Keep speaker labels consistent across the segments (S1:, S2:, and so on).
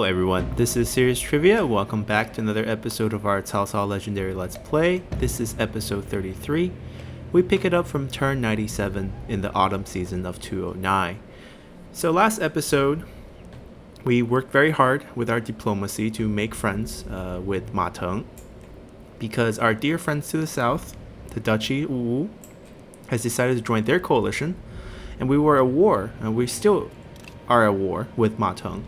S1: everyone, this is Serious Trivia. Welcome back to another episode of our Cao Cao Legendary Let's Play. This is episode 33. We pick it up from turn 97 in the autumn season of 209. So last episode, we worked very hard with our diplomacy to make friends with Ma Teng, because our dear friends to the south, the Duchy Wu, has decided to join their coalition, and we were at war, and we still are at war with Ma Teng,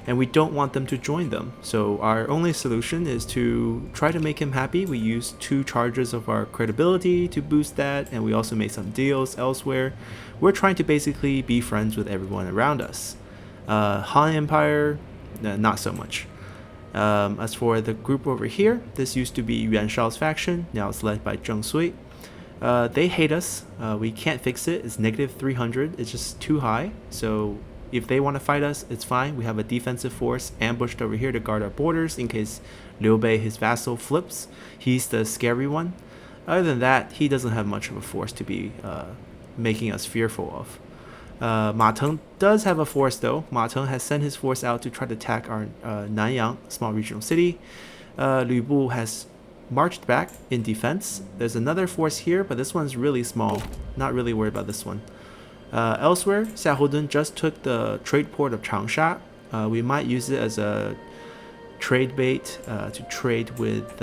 S1: and we don't want them to join them. So our only solution is to try to make him happy. We used 2 charges of our credibility to boost that, and we also made some deals elsewhere. We're trying to basically be friends with everyone around us. Han Empire, not so much. As for the group over here, this used to be Yuan Shao's faction. Now it's led by Zheng Sui. They hate us. We can't fix it. It's negative 300. It's just too high. So if they want to fight us, it's fine. We have a defensive force ambushed over here to guard our borders in case Liu Bei, his vassal, flips. He's the scary one. Other than that, he doesn't have much of a force to be making us fearful of. Ma Teng does have a force though. Ma Teng has sent his force out to try to attack our Nanyang, small regional city. Lu Bu has marched back in defense. There's another force here, but this one's really small. Not really worried about this one. Elsewhere, Xiahodun just took the trade port of Changsha. We might use it as a trade bait to trade with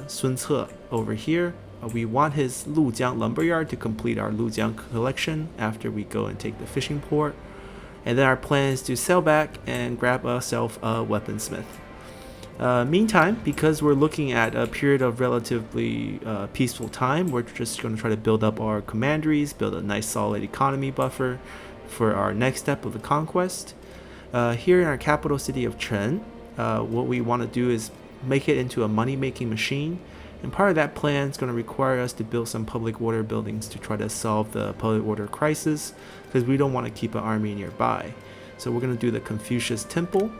S1: Sun Ce over here. We want his Lujiang lumberyard to complete our Lujiang collection after we go and take the fishing port. And then our plan is to sail back and grab ourselves a weaponsmith. Meantime, because we're looking at a period of relatively peaceful time, we're just going to try to build up our commanderies, build a nice solid economy buffer for our next step of the conquest. Here in our capital city of Chen, what we want to do is make it into a money-making machine, and part of that plan is going to require us to build some public order buildings to try to solve the public order crisis, because we don't want to keep an army nearby. So we're going to do the Confucius Temple.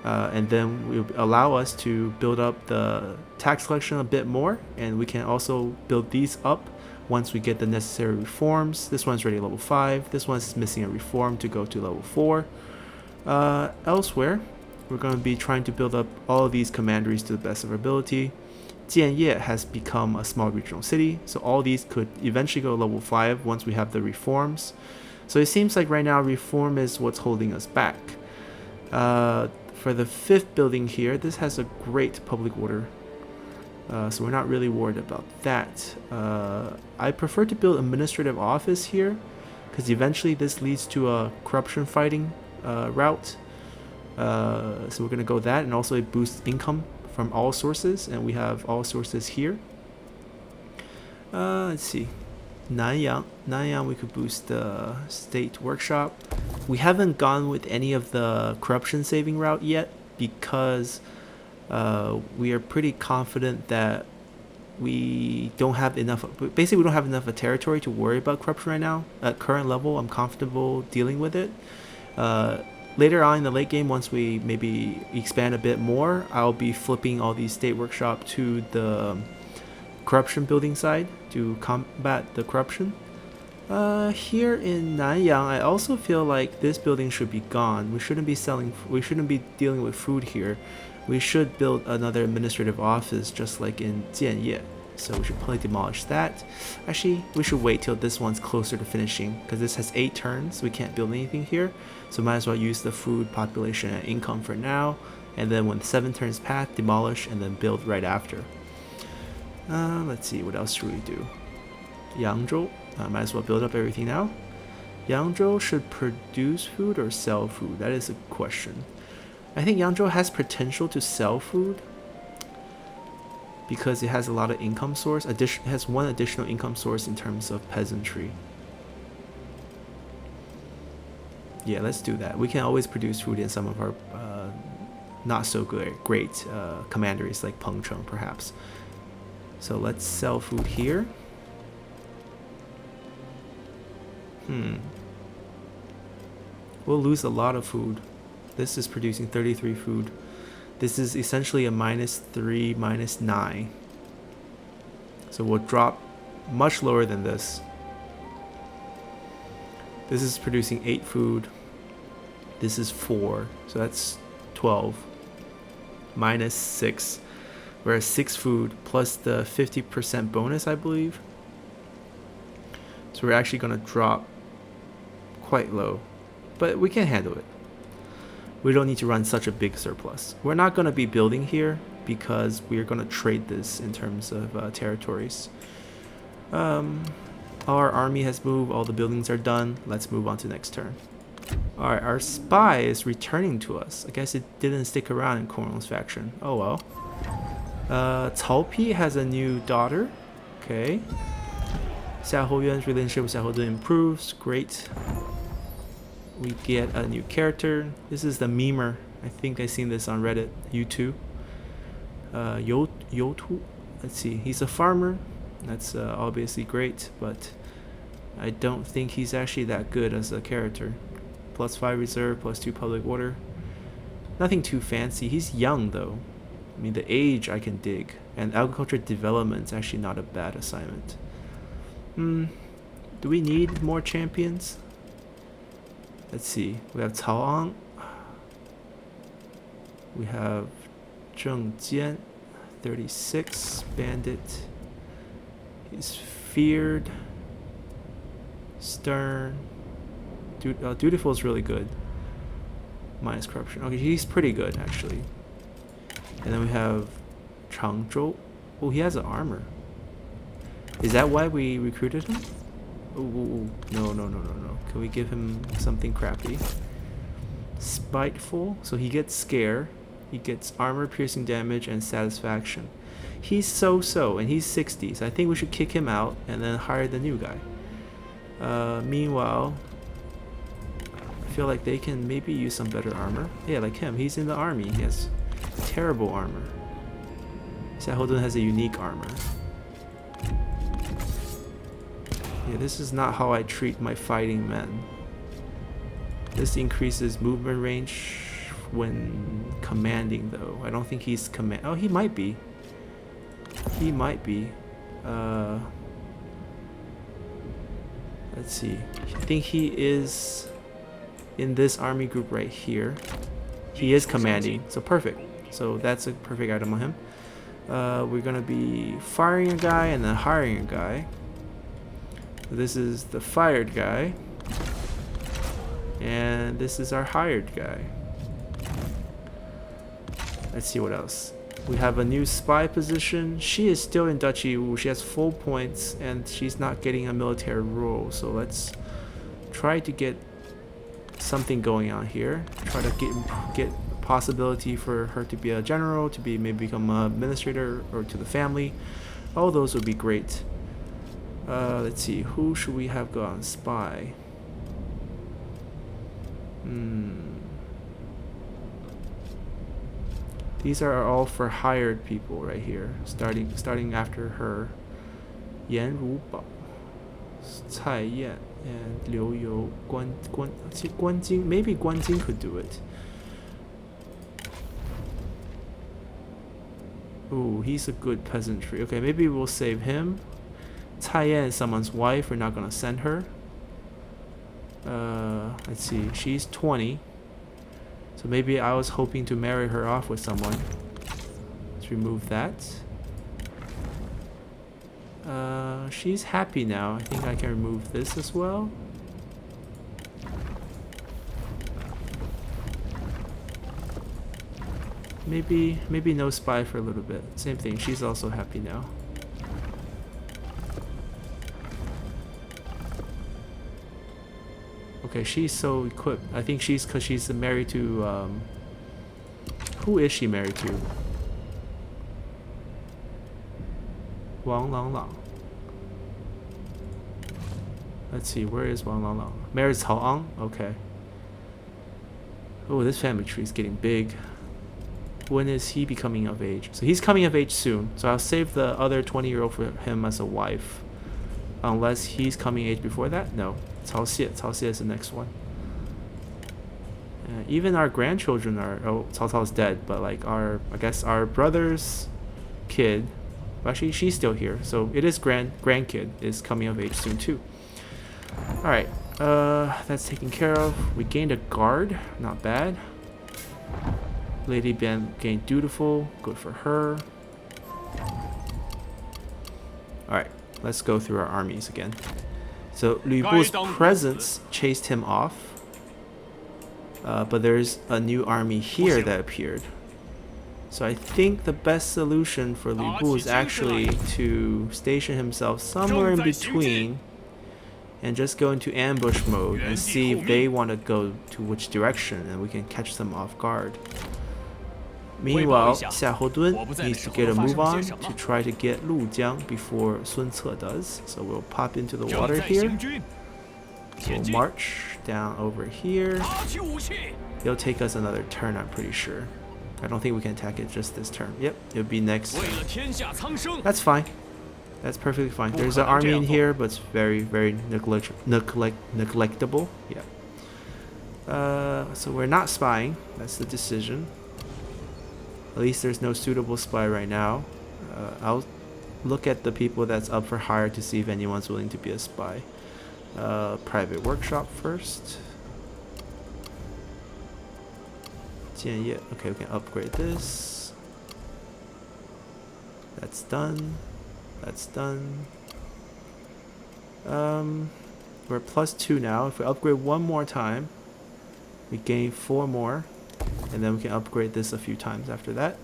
S1: And then will allow us to build up the tax collection a bit more, and we can also build these up once we get the necessary reforms. This one's already level 5. This one's missing a reform to go to level 4. Elsewhere, we're going to be trying to build up all of these commanderies to the best of our ability. Jianye has become a small regional city, so all these could eventually go level 5 once we have the reforms. So it seems like right now reform is what's holding us back. For the 5th building here, this has a great public order, so we're not really worried about that. I prefer to build administrative office here, because eventually this leads to a corruption fighting route. So we're going to go that, and also it boosts income from all sources, and we have all sources here. Let's see. Nanyang, we could boost the state workshop. We haven't gone with any of the corruption saving route yet, because we are pretty confident that we don't have enough. Basically, we don't have enough of a territory to worry about corruption right now. At current level, I'm comfortable dealing with it. Later on in the late game, once we maybe expand a bit more, I'll be flipping all these state workshop to the corruption building side to combat the corruption. Here in Nanyang, I also feel like this building should be gone. We shouldn't be dealing with food here. We should build another administrative office just like in Jianye. So we should probably demolish that. Actually, we should wait till this one's closer to finishing, because this has 8 turns. We can't build anything here, so might as well use the food, population, and income for now, and then when 7 turns pass, demolish and then build right after. Let's see, what else should we do? Yangzhou, might as well build up everything now. Yangzhou should produce food or sell food? That is a question. I think Yangzhou has potential to sell food, because it has a lot of income source. It has 1 additional income source in terms of peasantry. Yeah, let's do that. We can always produce food in some of our not so great commanderies like Pengcheng perhaps. So let's sell food here. We'll lose a lot of food. This is producing 33 food. This is essentially a -3, -9. So we'll drop much lower than this. This is producing 8 food. This is 4. So that's 12 minus 6. We're at 6 food plus the 50% bonus, I believe. So we're actually going to drop quite low, but we can handle it. We don't need to run such a big surplus. We're not going to be building here because we're going to trade this in terms of territories. Our army has moved, all the buildings are done. Let's move on to next turn. Alright, our spy is returning to us. I guess it didn't stick around in Kornl's faction. Oh well. Cao Pi has a new daughter. Okay. Xia Houyuan's relationship with Xia Houdun improves. Great. We get a new character. This is the memer. I think I've seen this on Reddit. YouTube. Yotu. Let's see. He's a farmer. That's obviously great, but I don't think he's actually that good as a character. +5 reserve, +2 public order. Nothing too fancy. He's young though. I mean, the age I can dig. And agriculture development is actually not a bad assignment. Do we need more champions? Let's see. We have Cao Ang. We have Zheng Jian, 36, bandit. He's feared. Stern. Dutiful is really good. Minus corruption. Okay, he's pretty good actually. And then we have Changzhou. Oh, he has an armor. Is that why we recruited him? Oh, no. Can we give him something crappy? Spiteful. So he gets scare. He gets armor piercing damage and satisfaction. He's so-so and he's 60. So I think we should kick him out and then hire the new guy. Meanwhile, I feel like they can maybe use some better armor. Yeah, like him. He's in the army. He has terrible armor. Xia Houdun has a unique armor. Yeah, this is not how I treat my fighting men. This increases movement range when commanding though. I don't think he's oh, he might be. He might be. Let's see. I think he is in this army group right here. He is commanding, so perfect. So that's a perfect item on him. We're gonna be firing a guy and then hiring a guy. This is the fired guy. And this is our hired guy. Let's see what else. We have a new spy position. She is still in Duchy. She has full points and she's not getting a military role. So let's try to get something going on here. Try to get possibility for her to be a general, to be maybe become an administrator, or to the family. All those would be great. Let's see, who should we have go on spy? These are all for hired people right here, starting after her. Yan Rubao, Cai Yan, and Liu You, Guan Jing. Maybe Guan Jing could do it. Ooh, he's a good peasantry. Okay, maybe we'll save him. Cai Yan is someone's wife. We're not gonna send her. Let's see. She's 20. So maybe I was hoping to marry her off with someone. Let's remove that. She's happy now. I think I can remove this as well. Maybe no spy for a little bit. Same thing. She's also happy now. Okay, she's so equipped. I think because she's married to, who is she married to? Wang Lang Lang. Let's see, where is Wang Lang Lang? Married Cao Ang? Okay. Oh, this family tree is getting big. When is he becoming of age? So he's coming of age soon. So I'll save the other 20-year-old for him as a wife. Unless he's coming age before that? No. Cao Xie is the next one. Even our grandchildren are... Oh, Cao Cao's dead, but like I guess our brother's kid... Actually, she's still here. So it is grandkid is coming of age soon too. Alright. That's taken care of. We gained a guard. Not bad. Lady Ban gained dutiful. Good for her. Alright, let's go through our armies again. So Lü Bu's presence chased him off. But there's a new army here that appeared. So I think the best solution for Lü Bu is actually to station himself somewhere in between and just go into ambush mode and see if they want to go to which direction, and we can catch them off guard. Meanwhile, Xiahou Dun needs to get a move on to try to get Lujiang before Sun Ce does. So we'll pop into the water here. We'll march down over here. It'll take us another turn, I'm pretty sure. I don't think we can attack it just this turn. Yep, it'll be next turn. That's fine. That's perfectly fine. There's an army in here, but it's very, very neglectable. Yeah. So we're not spying. That's the decision. At least there's no suitable spy right now. I'll look at the people that's up for hire to see if anyone's willing to be a spy. Private workshop first. Okay, we can upgrade this. That's done. That's done. We're +2 now. If we upgrade one more time, we gain 4 more. And then we can upgrade this a few times after that.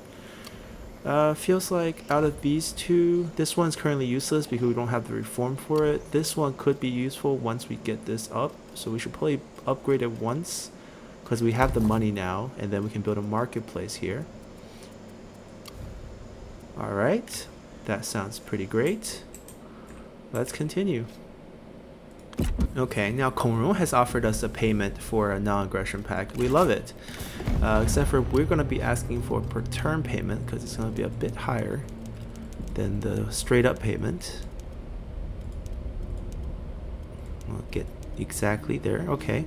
S1: Feels like out of these two, this one's currently useless because we don't have the reform for it. This one could be useful once we get this up. So we should probably upgrade it once because we have the money now, and then we can build a marketplace here. Alright, that sounds pretty great. Let's continue. Okay, now Kongrong has offered us a payment for a non-aggression pact. We love it. Except for we're going to be asking for per turn payment because it's going to be a bit higher than the straight up payment. We'll get exactly there. Okay.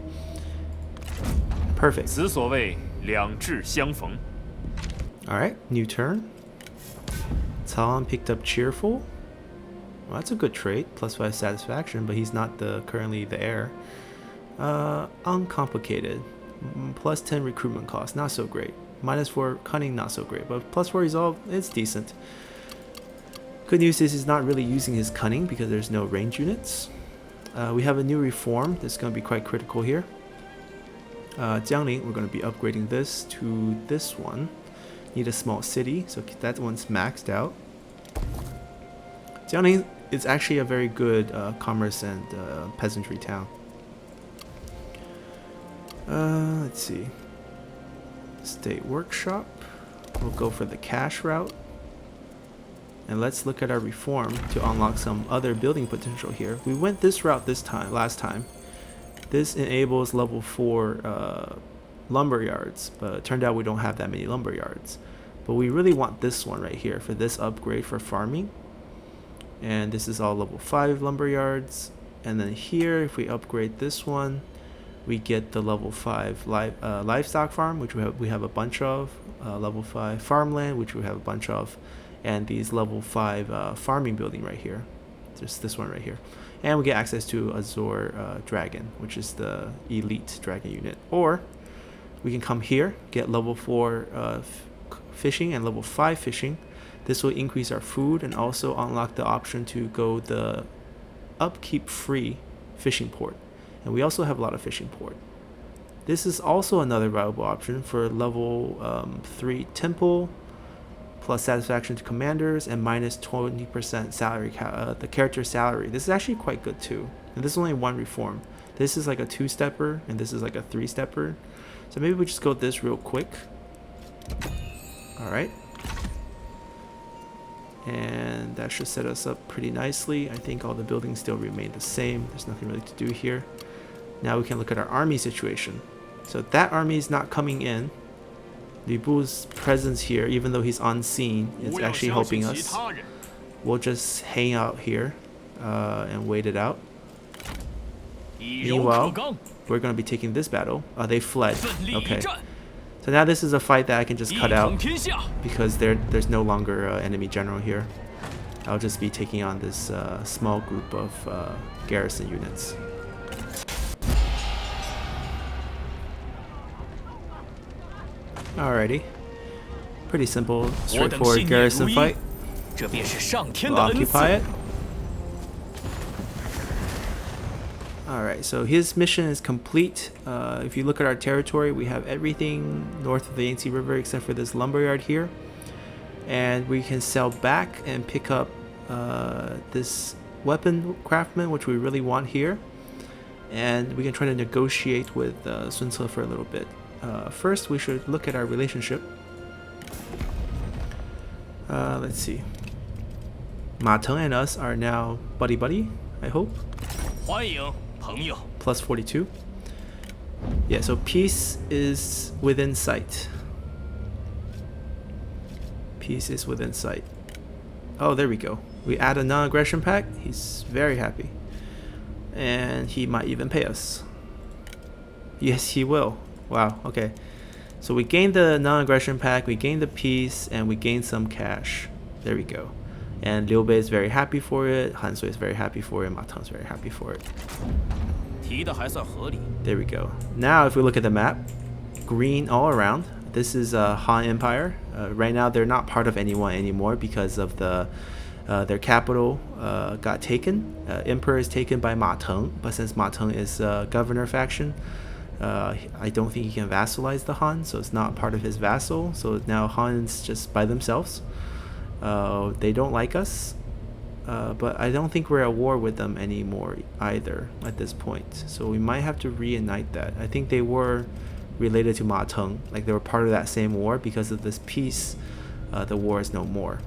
S1: Perfect. Alright, new turn. Talon picked up Cheerful. Well, that's a good trait, +5 satisfaction, but he's not currently the heir. Uncomplicated, +10 recruitment cost, not so great. -4 cunning, not so great, but +4 resolve, it's decent. Good news is he's not really using his cunning because there's no range units. We have a new reform that's going to be quite critical here. Jiangling, we're going to be upgrading this to this one. Need a small city, so that one's maxed out. Jiangling is actually a very good commerce and peasantry town. Let's see. State workshop. We'll go for the cash route. And let's look at our reform to unlock some other building potential here. We went this route last time. This enables level 4 lumber yards, but it turned out we don't have that many lumber yards. But we really want this one right here for this upgrade for farming. And this is all level 5 lumber yards. And then here, if we upgrade this one, we get the level 5 livestock farm, which we have a bunch of. Level 5 farmland, which we have a bunch of. And these level 5 farming building right here. Just this one right here. And we get access to Azure Dragon, which is the elite dragon unit. Or we can come here, get level 4 fishing and level 5 fishing. This will increase our food and also unlock the option to go the upkeep free fishing port. And we also have a lot of fishing port. This is also another viable option for level 3 temple, plus satisfaction to commanders, and minus 20% salary, the character salary. This is actually quite good too. And this is only one reform. This is like a 2-stepper, and this is like a 3-stepper. So maybe we just go this real quick. Alright. And that should set us up pretty nicely. I think all the buildings still remain the same. There's nothing really to do here. Now we can look at our army situation. So that army is not coming in. Lü Bu's presence here, even though he's unseen, is actually helping us. We'll just hang out here and wait it out. Meanwhile, we're going to be taking this battle. They fled. Okay. So now this is a fight that I can just cut out because there's no longer enemy general here. I'll just be taking on this small group of garrison units. Alrighty, Pretty simple, straightforward garrison fight.
S2: 这便是上天
S1: We'll
S2: 的恩赐。
S1: occupy it. Alright, so his mission is complete. If you look at our territory, we have everything north of the Yangtze River except for this lumberyard here. And we can sell back and pick up this weapon craftsman, which we really want here. And we can try to negotiate with Sun Ce for a little bit. First, we should look at our relationship. Let's see. Ma Teng and us are now buddy-buddy, I hope.
S2: 欢迎朋友。
S1: Plus 42. Yeah, so peace is within sight. Peace is within sight. Oh, there we go. We add a non-aggression pact. He's very happy. And he might even pay us. Yes, he will. Wow, okay. So we gained the non-aggression pact, we gained the peace, and we gained some cash. There we go. And Liu Bei is very happy for it, Han Sui is very happy for it, Ma Teng is very happy for it.
S2: 提的还算合理。
S1: There we go. Now if we look at the map, green all around. This is Han Empire. Right now they're not part of anyone anymore because of their capital got taken. Emperor is taken by Ma Teng, but since Ma Teng is governor faction, I don't think he can vassalize the Han, so it's not part of his vassal. So now Han's just by themselves. They don't like us, but I don't think we're at war with them anymore either at this point. So we might have to reunite that. I think they were related to Ma Teng, like they were part of that same war. Because of this peace, the war is no more.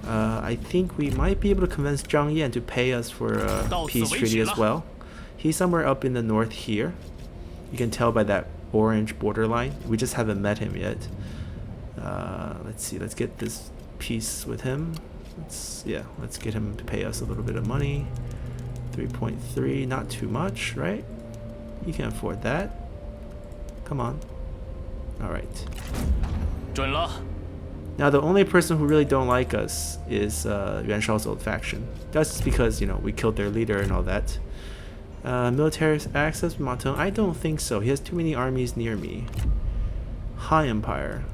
S1: I think we might be able to convince Zhang Yan to pay us for a peace treaty as well. He's somewhere up in the north here. You can tell by that orange borderline. We just haven't met him yet. Let's see. Let's get this peace with him. Let's get him to pay us a little bit of money. 3.3, not too much, right? You can afford that. Come on. All right.
S2: 准了。
S1: Now the only person who really don't like us is Yuan Shao's old faction. That's because, you know, we killed their leader and all that. Military access with Ma Teng? I don't think so. He has too many armies near me. Han Empire.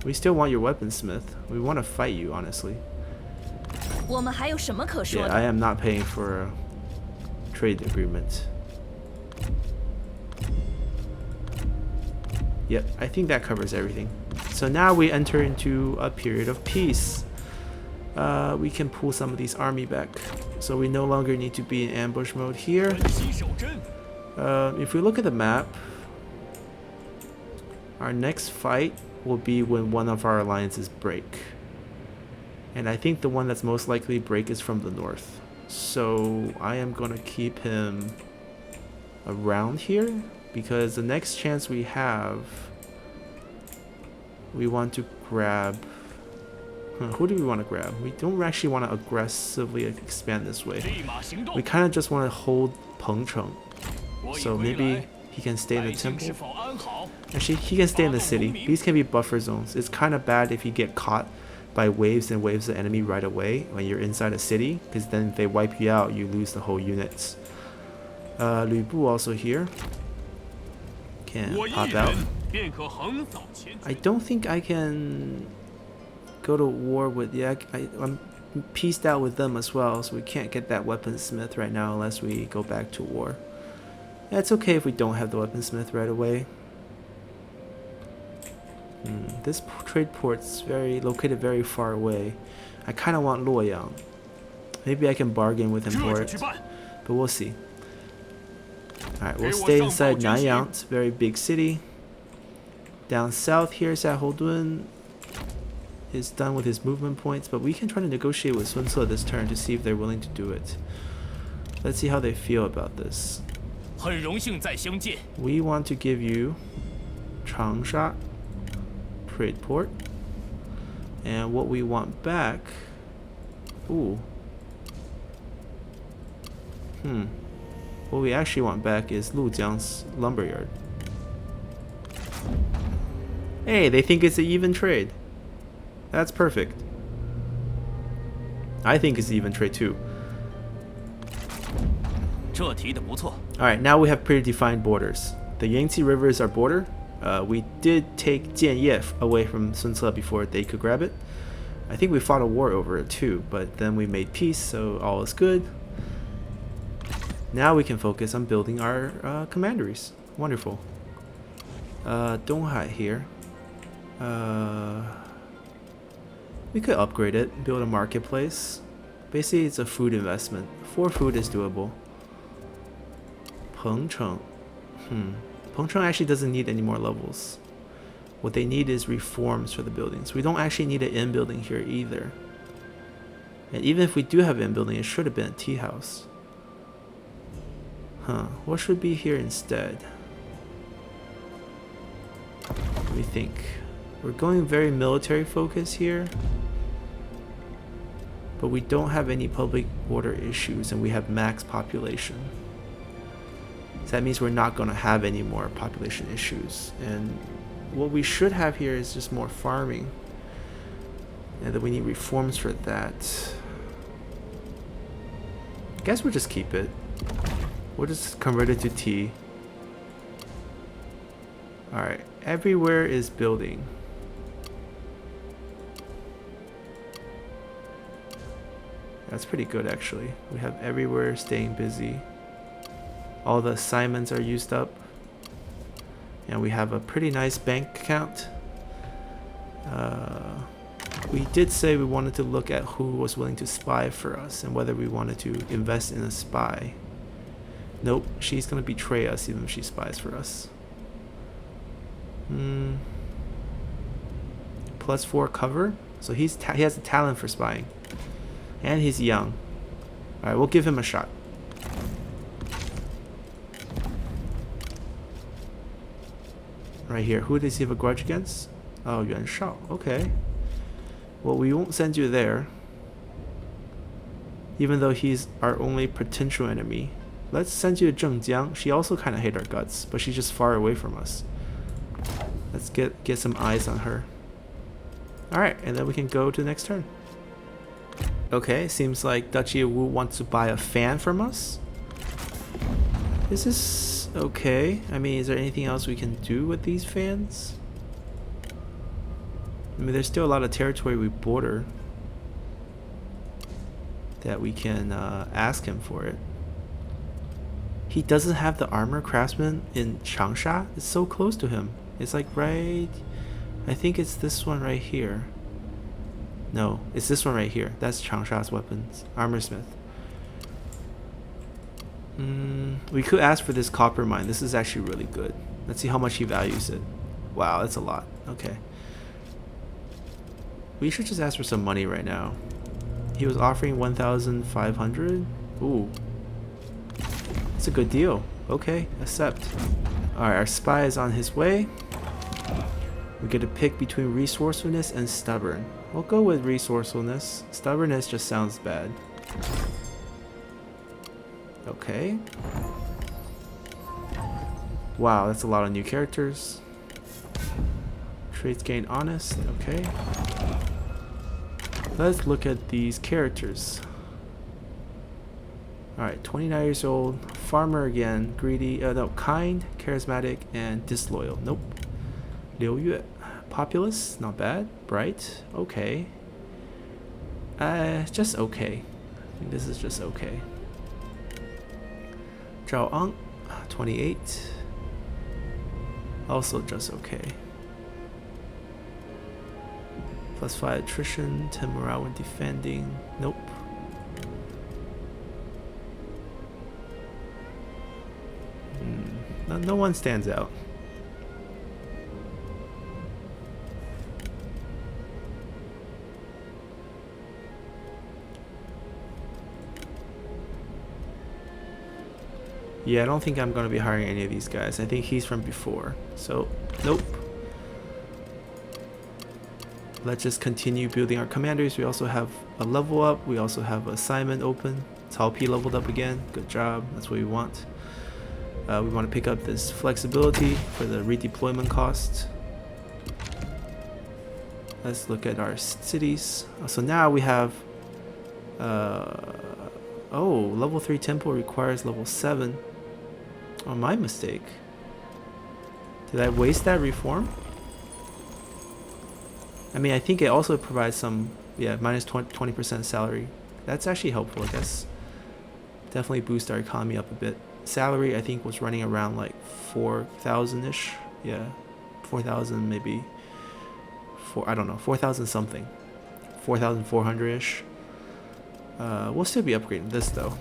S1: We still want your weaponsmith. We want to fight you, honestly.
S3: 我们还有什么可说
S1: Yeah,
S3: 的？
S1: I am not paying for a trade agreement. Yep, I think that covers everything. So now we enter into a period of peace. We can pull some of these army back. So we no longer need to be in ambush mode here.
S2: 珍惜守阵。
S1: If we look at the map, our next fight will be when one of our alliances break. And I think the one that's most likely break is from the north. So I am going to keep him around here, because the next chance we have, we want to grab... who do we want to grab? We don't actually want to aggressively expand this way.
S2: 立马行动。
S1: We kind of just want to hold Pengcheng.
S2: 我已
S1: So
S2: 归
S1: maybe
S2: 来，
S1: he can stay in the
S2: 百姓
S1: temple.
S2: 是否安好？
S1: Actually, he can stay in the city. These can be buffer zones. It's kind of bad if you get caught by waves and waves of enemy right away when you're inside a city, because then if they wipe you out, you lose the whole units. Lu Bu also here. Can
S2: 我一
S1: pop
S2: 人
S1: out.
S2: 便可横扫前
S1: I
S2: 军。
S1: don't think I can go to war with... Yeah, I'm pieced out with them as well, so we can't get that weaponsmith right now unless we go back to war. Yeah, it's okay if we don't have the weaponsmith right away. This trade port's located very far away. I kind of want Luoyang. Maybe I can bargain with him
S2: 这
S1: for
S2: 就
S1: it,
S2: 去办。
S1: but we'll see. Alright, we'll stay inside Nanyang. It's a very big city. Down south here, Xiaohoudun is done with his movement points, but we can try to negotiate with Sun Ce this turn to see if they're willing to do it. Let's see how they feel about this.
S2: 很荣幸再相见。
S1: We want to give you Changsha trade port, and what we want back... Ooh. What we actually want back is Lujiang's lumberyard. Hey, they think it's an even trade. That's perfect. I think it's an even trade too.
S2: 这提的不错。
S1: Alright, now we have pretty defined borders. The Yangtze River is our border. We did take Jianye away from Sun Ce before they could grab it. I think we fought a war over it too, but then we made peace, so all is good. Now we can focus on building our commanderies. Wonderful. Donghai here. We could upgrade it, build a marketplace. Basically, it's a food investment. 4 food is doable. Pengcheng. Pengcheng actually doesn't need any more levels. What they need is reforms for the buildings. We don't actually need an inn building here either. And even if we do have an inn building, it should have been a tea house. What should be here instead? Let me think. We're going very military focus here. But we don't have any public order issues and we have max population. So that means we're not going to have any more population issues. And what we should have here is just more farming. And then we need reforms for that. I guess we'll just keep it. We'll just convert it to tea. Alright, everywhere is building. That's pretty good actually. We have everywhere staying busy. All the assignments are used up. And we have a pretty nice bank account. We did say we wanted to look at who was willing to spy for us and whether we wanted to invest in a spy. Nope, she's gonna betray us even if she spies for us. +4 cover, so he has a talent for spying. And he's young. Alright, we'll give him a shot. Right here, who does he have a grudge against? Oh, Yuan Shao, okay. Well, we won't send you there. Even though he's our only potential enemy. Let's send you to Zhengjiang. She also kind of hates our guts, but she's just far away from us. Let's get some eyes on her. Alright, and then we can go to the next turn. Okay, seems like Duchy Wu wants to buy a fan from us. Is this okay? I mean, is there anything else we can do with these fans? I mean, there's still a lot of territory we border that we can ask him for it. He doesn't have the armor craftsman in Changsha. It's so close to him. It's like right... I think it's this one right here. No, it's this one right here. That's Changsha's weapons. Armorsmith. We could ask for this copper mine. This is actually really good. Let's see how much he values it. Wow, that's a lot. Okay. We should just ask for some money right now. He was offering 1,500. Ooh. It's a good deal. Okay, accept. Alright, our spy is on his way. We get to pick between resourcefulness and stubborn. We'll go with resourcefulness. Stubbornness just sounds bad. Okay. Wow, that's a lot of new characters. Traits gain honest. Okay. Let's look at these characters. Alright, 29 years old. Farmer again. Greedy. No, kind, charismatic, and disloyal. Nope. Liu Yue. Populous. Not bad. Bright. Okay. Just okay. I think this is just okay. Zhao Ang. 28. Also just okay. +5 attrition, 10 morale when defending. Nope. No one stands out. Yeah, I don't think I'm going to be hiring any of these guys. I think he's from before. So, nope. Let's just continue building our commanders. We also have a level up. We also have an assignment open. Cao Pi leveled up again. Good job. That's what we want. We want to pick up this flexibility for the redeployment cost. Let's look at our cities. So now we have... oh, level 3 temple requires level 7. Oh, my mistake. Did I waste that reform? I mean, I think it also provides some, yeah, minus 20% salary. That's actually helpful, I guess. Definitely boost our economy up a bit. Salary, I think, was running around like 4,000-ish. Yeah, 4,000 maybe. I don't know, 4,000 something. 4,400-ish. We'll still be upgrading this though.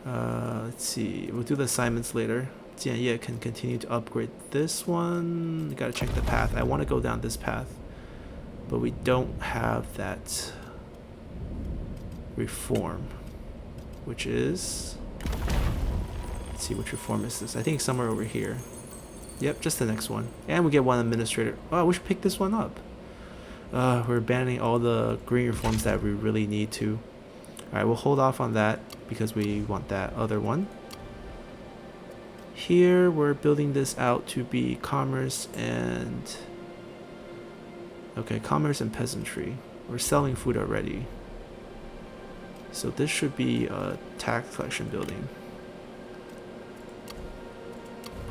S1: Let's see, we'll do the assignments later. Jianye can continue to upgrade this one. You gotta check the path. I want to go down this path, but we don't have that reform, which is, let's see, which reform is this? I think somewhere over here. Yep, just the next one. And we get one administrator. Oh, we should pick this one up. We're abandoning all the green reforms that we really need to. Alright, we'll hold off on that because we want that other one. Here, we're building this out to be commerce and... Okay, commerce and peasantry. We're selling food already. So this should be a tax collection building.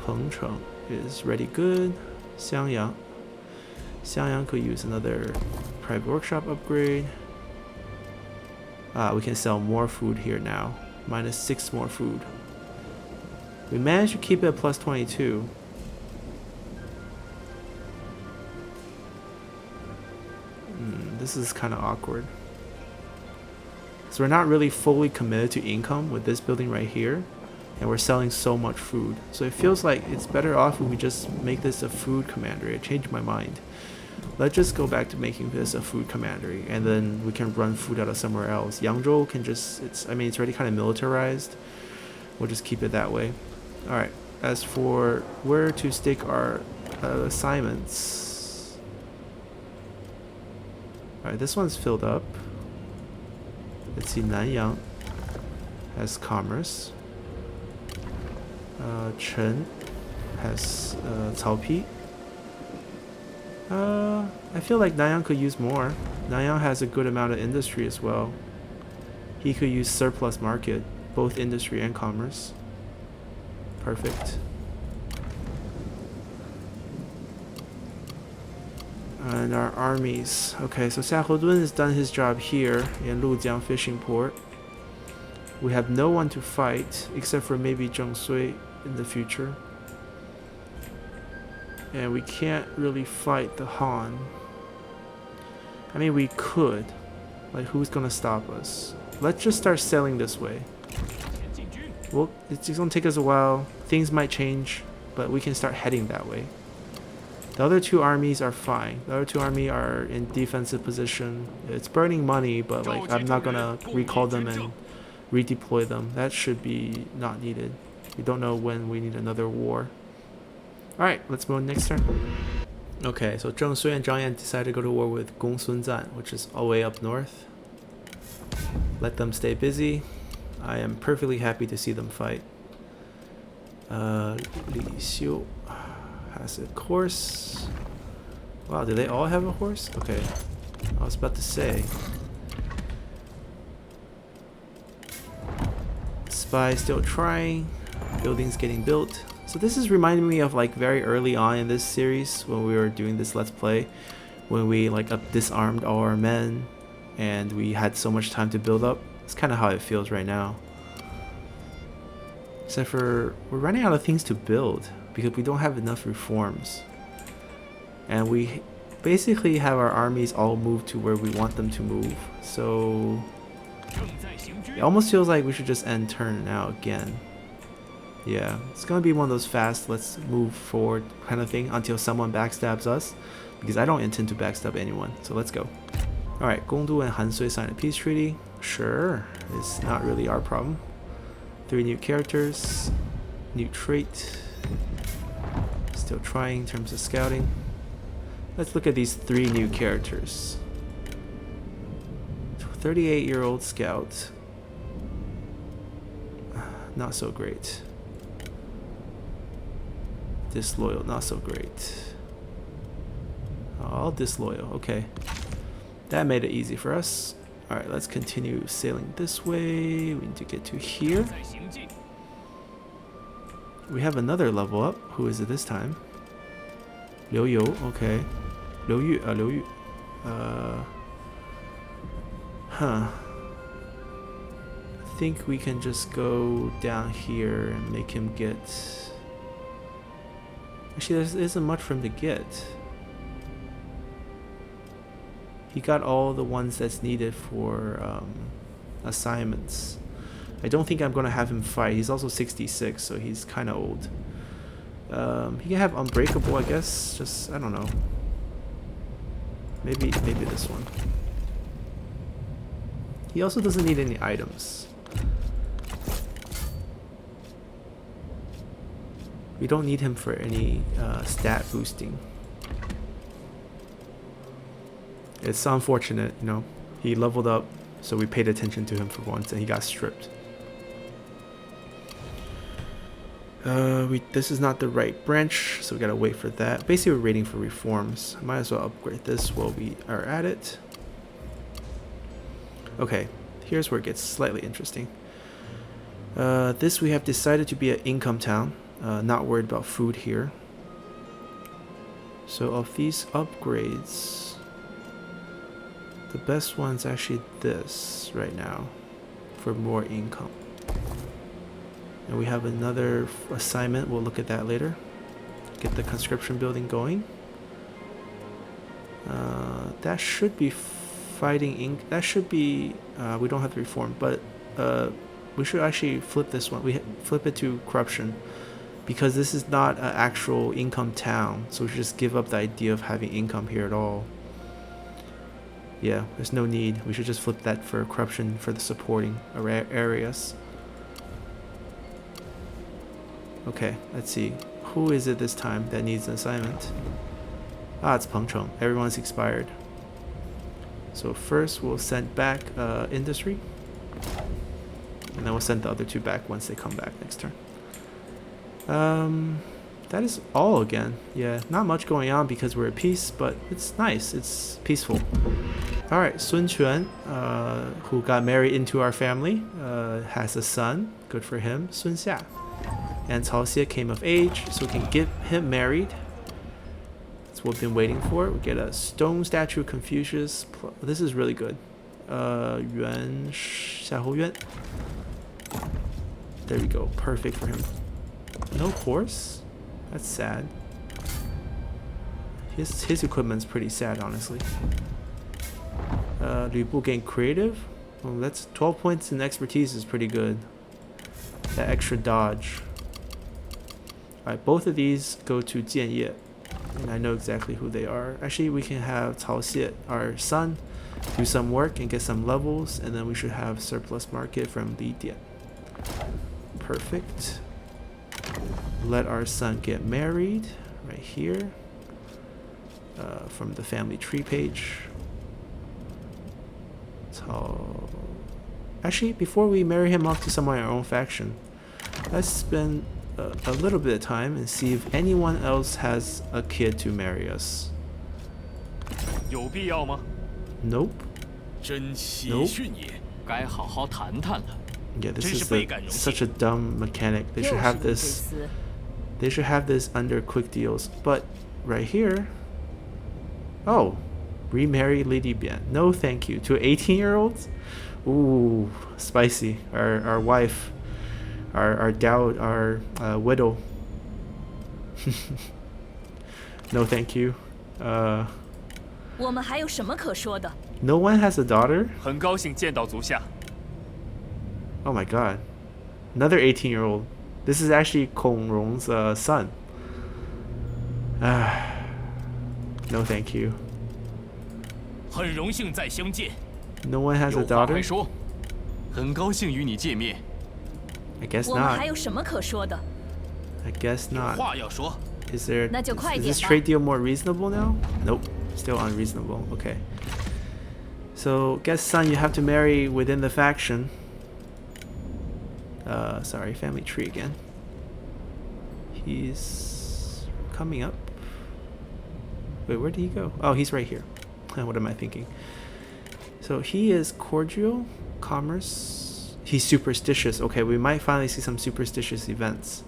S1: Pengcheng is ready good. Xiangyang. Xiangyang could use another private workshop upgrade. We can sell more food here now. Minus 6 more food. We managed to keep it at plus 22. This is kind of awkward. So we're not really fully committed to income with this building right here. And we're selling so much food. So it feels like it's better off if we just make this a food commandery. I changed my mind. Let's just go back to making this a food commandery, and then we can run food out of somewhere else. Yangzhou can just, it's already kind of militarized. We'll just keep it that way. Alright, as for where to stick our assignments. Alright, this one's filled up. Let's see, Nanyang has commerce. Chen has Cao Pi. I feel like Nanyang could use more. Nanyang has a good amount of industry as well. He could use surplus market, both industry and commerce. Perfect. And our armies. Okay, so Xiahodun has done his job here in Lujiang fishing port. We have no one to fight except for maybe Zheng Sui in the future. And we can't really fight the Han. I mean, we could. Like, who's gonna stop us? Let's just start selling this way. Well, it's gonna take us a while. Things might change, but we can start heading that way. The other two armies are fine. The other two armies are in defensive position. It's burning money, but like, I'm not gonna recall them and redeploy them. That should be not needed. We don't know when we need another war. Alright, let's move on next turn. Okay, so Zheng Sui and Zhang Yan decided to go to war with Gong Sun Zan, which is all the way up north. Let them stay busy. I am perfectly happy to see them fight. Li Xiu has a horse. Wow, do they all have a horse? Okay, I was about to say. Spy still trying. Buildings getting built. So this is reminding me of like very early on in this series when we were doing this Let's Play, when we like disarmed all our men and we had so much time to build up. It's kind of how it feels right now. Except for we're running out of things to build because we don't have enough reforms. And we basically have our armies all moved to where we want them to move. So it almost feels like we should just end turn now again. Yeah, it's gonna be one of those fast, let's move forward kind of thing until someone backstabs us, because I don't intend to backstab anyone, so let's go. Alright, Gongdu and Han Sui signed a peace treaty. Sure, it's not really our problem. 3 new characters, new trait. Still trying in terms of scouting. Let's look at these 3 new characters. 38-year-old scout. Not so great. Disloyal, not so great. All disloyal, okay. That made it easy for us. Alright, let's continue sailing this way. We need to get to here. we have another level up. Who is it this time? Liu Yu, okay. Liu Yu. Huh. I think we can just go down here and make him get... Actually, there isn't much for him to get. He got all the ones that's needed for assignments. I don't think I'm going to have him fight. He's also 66, so he's kind of old. He can have Unbreakable, I guess. Just, I don't know. Maybe this one. He also doesn't need any items. We don't need him for any stat boosting. It's unfortunate, you know. He leveled up, so we paid attention to him for once, and he got stripped. This is not the right branch, so we gotta wait for that. Basically, we're waiting for reforms. Might as well upgrade this while we are at it. Okay, here's where it gets slightly interesting. This we have decided to be an income town. Not worried about food here. So of these upgrades, the best one's actually this right now for more income. And we have another assignment. We'll look at that later. Get the conscription building going. That should be fighting that should be we don't have to reform, but we should actually flip this one. We flip it to corruption, because this is not an actual income town, so we should just give up the idea of having income here at all. Yeah, there's no need. We should just flip that for corruption for the supporting areas. Okay, let's see. Who is it this time that needs an assignment? Ah, it's Pengcheng. Everyone's expired. So first we'll send back industry, and then we'll send the other two back once they come back next turn. That is all again. Yeah, not much going on because we're at peace, but it's nice. It's peaceful. Alright, Sun Quan, who got married into our family, has a son. Good for him. Sun Xia. And Cao Xie came of age, so we can get him married. That's what we've been waiting for. We get a stone statue of Confucius. This is really good. Yuan Xiahou Yuan. There we go. Perfect for him. No horse? That's sad. His equipment's pretty sad, honestly. Lu Bu getting creative. Well, that's 12 points in expertise is pretty good. That extra dodge. Alright, both of these go to Jianye. And I know exactly who they are. Actually, we can have Cao Xie, our son, do some work and get some levels, and then we should have surplus market from Li Dian. Perfect. Let our son get married right here from the family tree page. So, actually, before we marry him off to someone in our own faction, let's spend a little bit of time and see if anyone else has a kid to marry us.
S2: 有必要吗？
S1: Nope.
S2: 真喜讯也，该好好谈谈了。
S1: Yeah, this is such a dumb mechanic. They should have this. They should have this under quick deals. But right here, oh, remarry Lady Bian. No, thank you. To 18-year-olds. Ooh, spicy. Our wife, our widow. No, thank you.
S3: 我们还有什么可说的？
S1: No one has a daughter.
S2: 很高兴见到足下。
S1: Oh my god. Another 18-year-old. This is actually Kong Rong's son. No, thank you.
S2: 很荣幸再相见。
S1: No one has a
S2: 有话
S1: daughter?
S2: 快说。很高兴与你见面。
S1: I guess
S3: 我们
S1: not.
S3: 还有什么可说的？
S1: I guess
S2: 有
S1: not.
S2: 话要说。
S1: Is there?
S3: 那就快
S1: Is
S3: 点
S1: this
S3: 吧。
S1: trade deal more reasonable now? Nope. Still unreasonable. Okay. So, guess son, you have to marry within the faction. Sorry, family tree again. He's coming up. Wait, where did he go? Oh, he's right here. What am I thinking? So he is cordial, commerce. He's superstitious. Okay, we might finally see some superstitious events.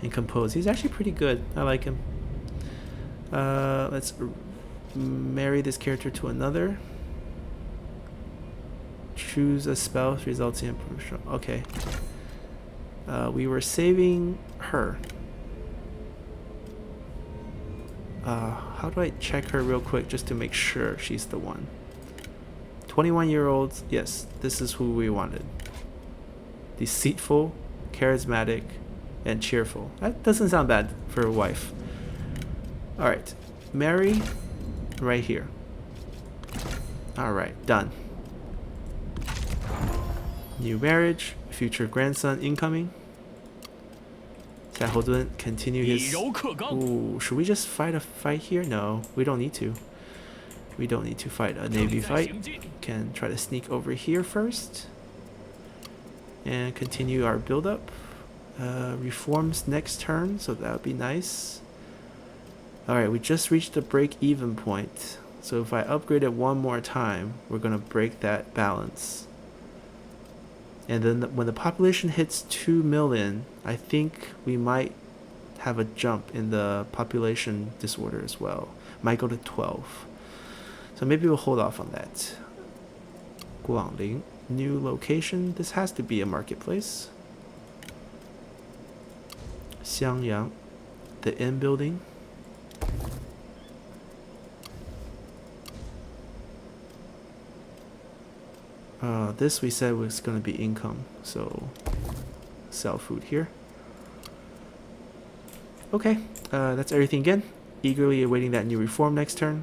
S1: and compose. He's actually pretty good. I like him. Let's marry this character to another. Choose a spell which results in promotion. Okay. We were saving her. How do I check her real quick just to make sure she's the one? 21-year-olds. Yes, this is who we wanted. Deceitful, charismatic, and cheerful. That doesn't sound bad for a wife. Alright. Marry right here. Alright, done. New marriage. Future grandson incoming. Continue his... Ooh, should we just fight a fight here? No, we don't need to. We don't need to fight a navy fight. Can try to sneak over here first. And continue our build-up. Reforms next turn, so that would be nice. Alright, we just reached the break-even point. So if I upgrade it one more time, we're going to break that balance. And then when the population hits 2 million, I think we might have a jump in the population disorder as well. Might go to 12. So maybe we'll hold off on that. Guangling, new location. This has to be a marketplace. Xiangyang, the inn building. This we said was going to be income, so sell food here. Okay, that's everything again. Eagerly awaiting that new reform next turn.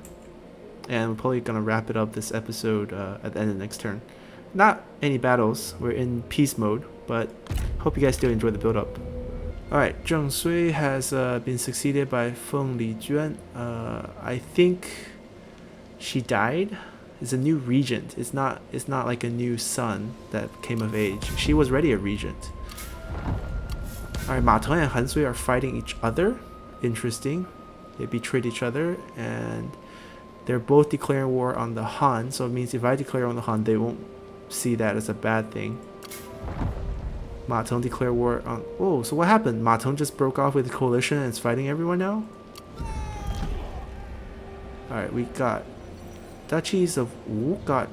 S1: And we're probably going to wrap it up this episode at the end of the next turn. Not any battles, we're in peace mode, but hope you guys still enjoy the build up. Alright, Zheng Sui has been succeeded by Feng Lijuan. I think she died. It's a new regent. It's not like a new son that came of age. She was already a regent. Alright, Ma Teng and Han Sui are fighting each other. Interesting. They betrayed each other and they're both declaring war on the Han, so it means if I declare on the Han, they won't see that as a bad thing. Ma Teng declare war on... Oh, so what happened? Ma Teng just broke off with the coalition and is fighting everyone now? Alright, we got... Duchies of Wu got...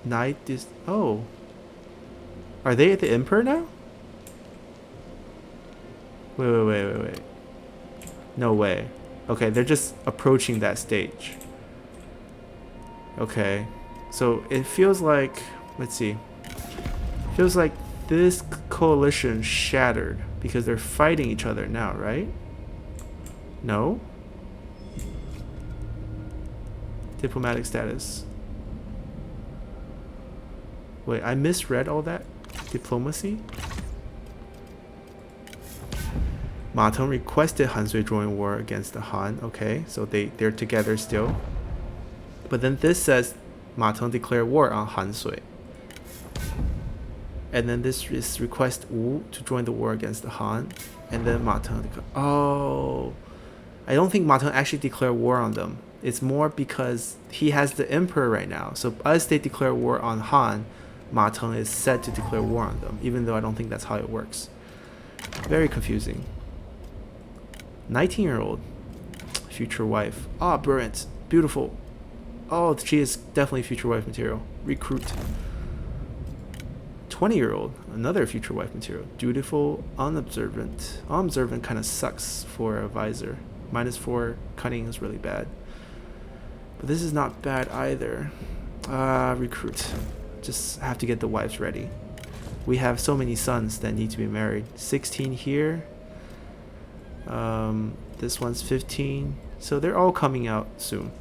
S1: Knight is... Oh. Are they the Emperor now? Wait. No way. Okay, they're just approaching that stage. Okay. So it feels like... Let's see. Feels like this coalition shattered because they're fighting each other now, right? No? Diplomatic status. Wait, I misread all that? Diplomacy? Ma Teng requested Han Sui join war against the Han. Okay, so they're together still. But then this says Ma Teng declared war on Han Sui. And then this is request Wu to join the war against the Han. And then Ma Teng oh. I don't think Ma Teng actually declared war on them. It's more because he has the emperor right now. So as they declare war on Han, Ma Teng is set to declare war on them, even though I don't think that's how it works. Very confusing. 19-year-old future wife. Ah, brilliant. Beautiful. Oh, she is definitely future wife material. Recruit. 20-year-old, another future wife material. Dutiful, unobservant. Unobservant kind of sucks for a visor. -4 cunning is really bad. But this is not bad either. Recruit. Just have to get the wives ready. We have so many sons that need to be married. 16 here. This one's 15. So they're all coming out soon.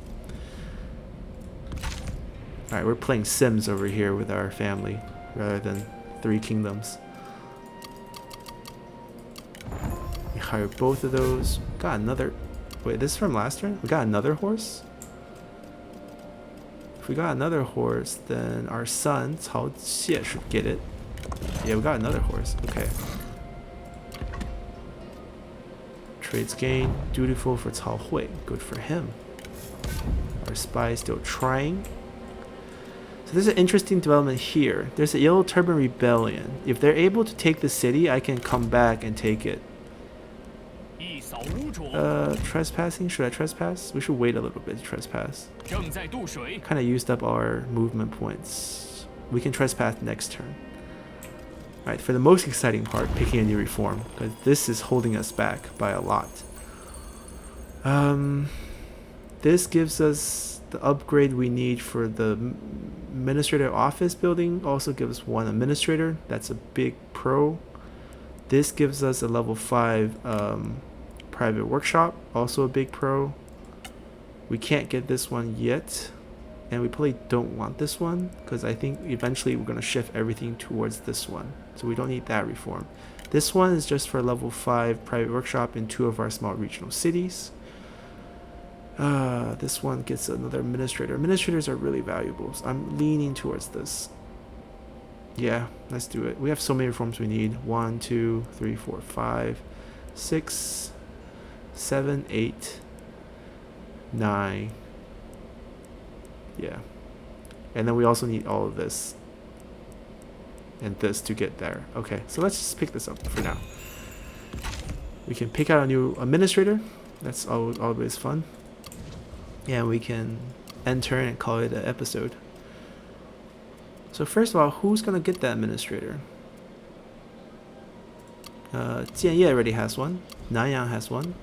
S1: Alright, we're playing Sims over here with our family rather than 3 kingdoms. We hired both of those. Got another... Wait, this is from last turn? We got another horse? If we got another horse, then our son, Cao Xie, should get it. Yeah, we got another horse. Okay. Trades gain. Dutiful for Cao Hui. Good for him. Our spy is still trying. So there's an interesting development here. There's a Yellow Turban Rebellion. If they're able to take the city, I can come back and take it. Trespassing? Should I trespass? We should wait a little bit to trespass.
S2: 正在渡水。
S1: Kind of used up our movement points. We can trespass next turn. Alright, for the most exciting part, picking a new reform, because this is holding us back by a lot. This gives us the upgrade we need for the administrator office building. Also gives us 1 administrator. That's a big pro. This gives us a level 5 private workshop. Also a big pro. We can't get this one yet. And we probably don't want this one, because I think eventually we're going to shift everything towards this one. So we don't need that reform. This one is just for level 5 private workshop in 2 of our small regional cities. This one gets another administrator. Administrators are really valuable, so I'm leaning towards this. Yeah, let's do it. We have so many reforms we need. 1, 2, 3, 4, 5, 6, 7, 8, 9. Yeah. And then we also need all of this and this to get there. Okay, so let's just pick this up for now. We can pick out a new administrator. That's always fun. And we can end turn and call it an episode. So first of all, who's gonna get that administrator? Jianye already has one. Nanyang has one.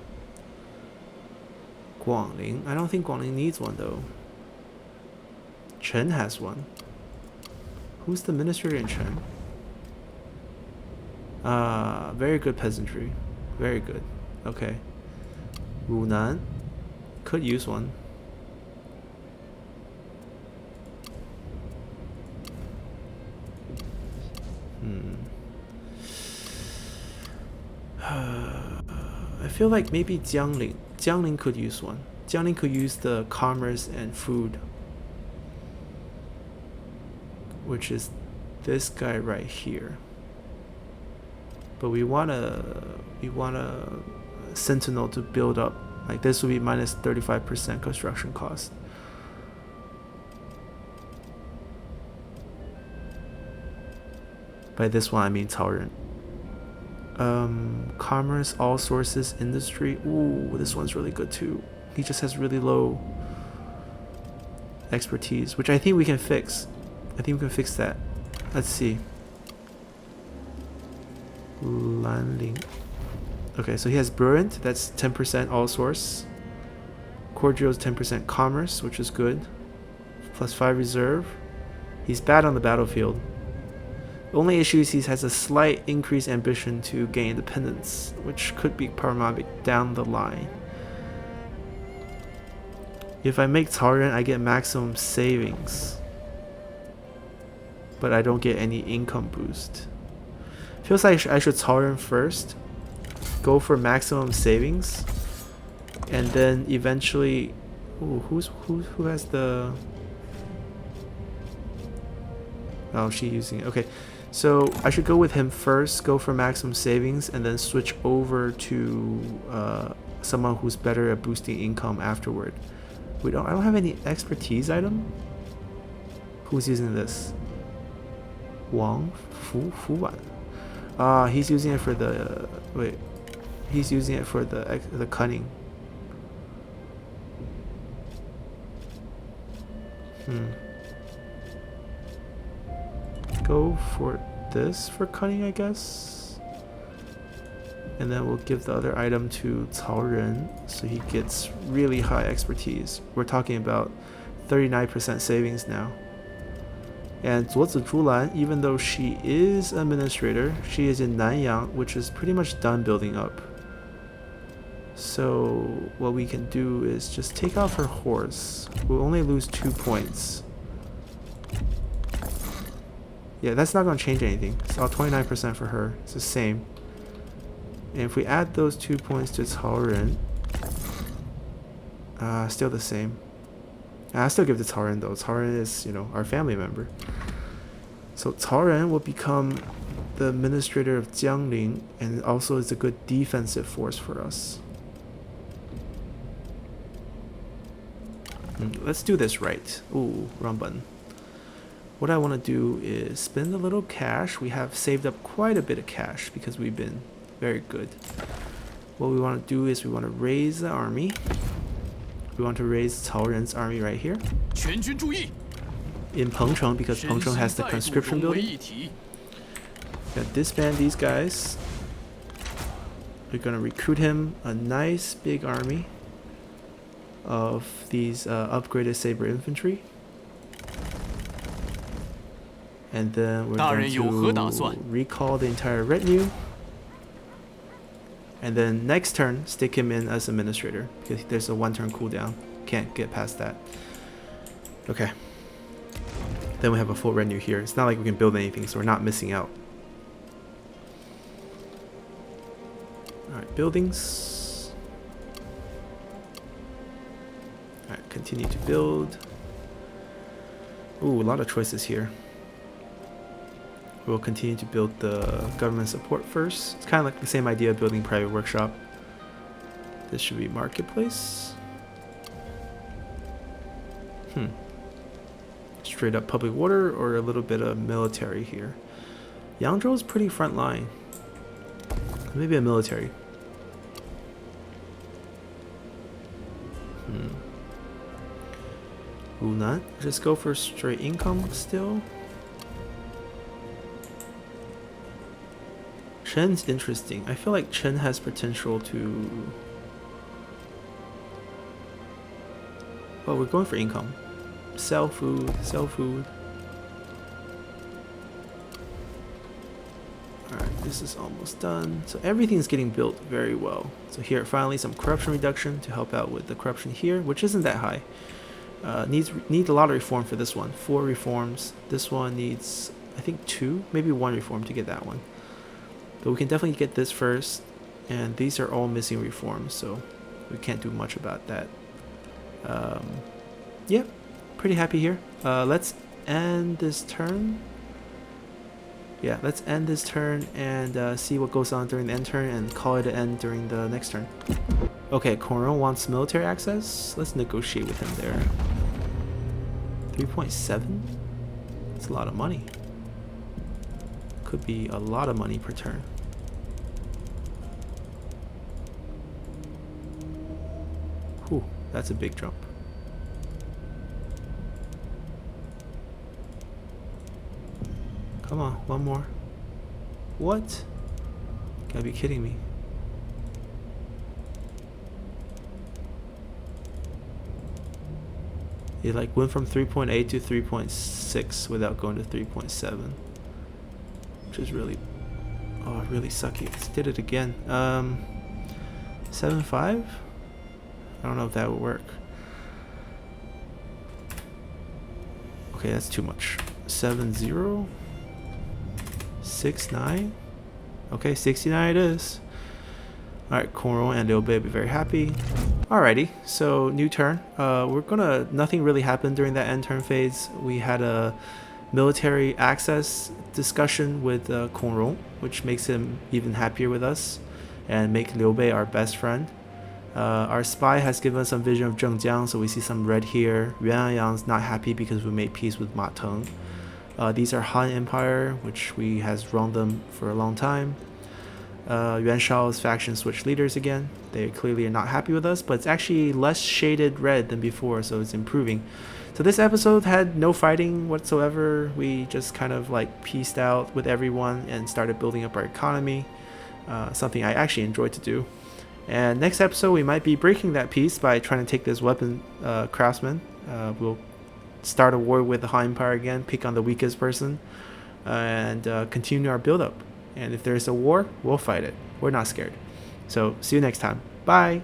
S1: Guangling. I don't think Guangling needs one though. Chen has one. Who's the administrator in Chen? Very good peasantry. Very good. Okay. Wunan could use one. I feel like maybe Jiangling. Jiangling could use one. Jiangling could use the commerce and food, which is this guy right here. But we want a sentinel to build up. Like this would be minus 35% construction cost. By this one I mean Cao Ren. Commerce, all sources, industry. Ooh, this one's really good too. He just has really low expertise, which I think we can fix. I think we can fix that. Let's see. Landing. Okay, so he has Bruint, that's 10% all source. Cordial's 10% commerce, which is good. Plus 5 reserve. He's bad on the battlefield. The only issue is he has a slight increased ambition to gain independence, which could be problematic down the line. If I make Cao Ren, I get maximum savings, but I don't get any income boost. Feels like I should Cao Ren first, go for maximum savings, and then eventually. Ooh, who has the? Oh, she's using it. Okay, so I should go with him first, go for maximum savings, and then switch over to someone who's better at boosting income afterward. I don't have any expertise item. Who's using this? Wang Fu Wan. He's using it for the wait. He's using it for the cunning. Go for this for cunning, I guess. And then we'll give the other item to Cao Ren so he gets really high expertise. We're talking about 39% savings now. And Zuozi Zhulan, even though she is administrator, she is in Nanyang, which is pretty much done building up. So what we can do is just take off her horse. We'll only lose 2 points. Yeah, that's not going to change anything. It's all 29% for her. It's the same. And if we add those 2 points to Cao Ren, still the same. I still give it to Cao Ren though. Cao Ren is, our family member. So Cao Ren will become the administrator of Jiangling, and also is a good defensive force for us. Let's do this right. Ooh, wrong button. What I want to do is spend a little cash. We have saved up quite a bit of cash because we've been very good. what we want to do is we want to raise the army. We want to raise Cao Ren's army right here
S2: 全军注意，
S1: in Pengcheng because
S2: 身
S1: Pengcheng
S2: 心
S1: has the
S2: 再度
S1: conscription
S2: 融为
S1: building.
S2: 一体。
S1: Gonna disband these guys. We're gonna recruit him a nice big army of these upgraded saber infantry. And then we're
S2: 大人有何打
S1: going
S2: 算？
S1: to recall the entire retinue. And then next turn, stick him in as administrator because there's a 1-turn cooldown. Can't get past that. Okay. Then we have a full retinue here. It's not like we can build anything, so we're not missing out. Alright, buildings. Alright, continue to build. Ooh, a lot of choices here. We'll continue to build the government support first. It's kind of like the same idea of building private workshop. This should be marketplace. Straight up public water or a little bit of military here. Yangzhou is pretty front line. Maybe a military. Hunan. Just go for straight income still. Chen's interesting. I feel like Chen has potential to... Well, we're going for income. Sell food, sell food. Alright, this is almost done. So everything's getting built very well. So here, finally, some corruption reduction to help out with the corruption here, which isn't that high. Needs a lot of reform for this one. 4 reforms. This one needs, I think, 2, maybe 1 reform to get that one. But we can definitely get this first, and these are all missing reforms, so we can't do much about that. Yeah, pretty happy here. Let's end this turn. Yeah, let's end this turn and see what goes on during the end turn and call it an end during the next turn. Okay, Coron wants military access. Let's negotiate with him there. 3.7? That's a lot of money. Could be a lot of money per turn. Whew, that's a big jump. Come on, one more. What? Gotta be kidding me. It like went from 3.8 to 3.6 without going to 3.7. Which is really, oh, really sucky. Let's did it again. 7.5? I don't know if that would work. Okay, that's too much. 7.0? 6.9? Okay, 69 it is. Alright, Coron and Liu Bei will be very happy. Alrighty, so new turn. Nothing really happened during that end turn phase. We had a military access discussion with Coron, which makes him even happier with us and make Liu Bei our best friend. Our spy has given us some vision of Zhengjiang, so we see some red here. Yuanyang's not happy because we made peace with Ma Teng. These are Han Empire, which has wronged them for a long time. Yuan Shao's faction switched leaders again. They clearly are not happy with us, but it's actually less shaded red than before, so it's improving. So this episode had no fighting whatsoever. We just kind of like pieced out with everyone and started building up our economy. Something I actually enjoyed to do. And next episode we might be breaking that peace by trying to take this weapon craftsman. We'll start a war with the Han Empire again, pick on the weakest person, and continue our build up. And if there's a war, we'll fight it. We're not scared. So see you next time. Bye.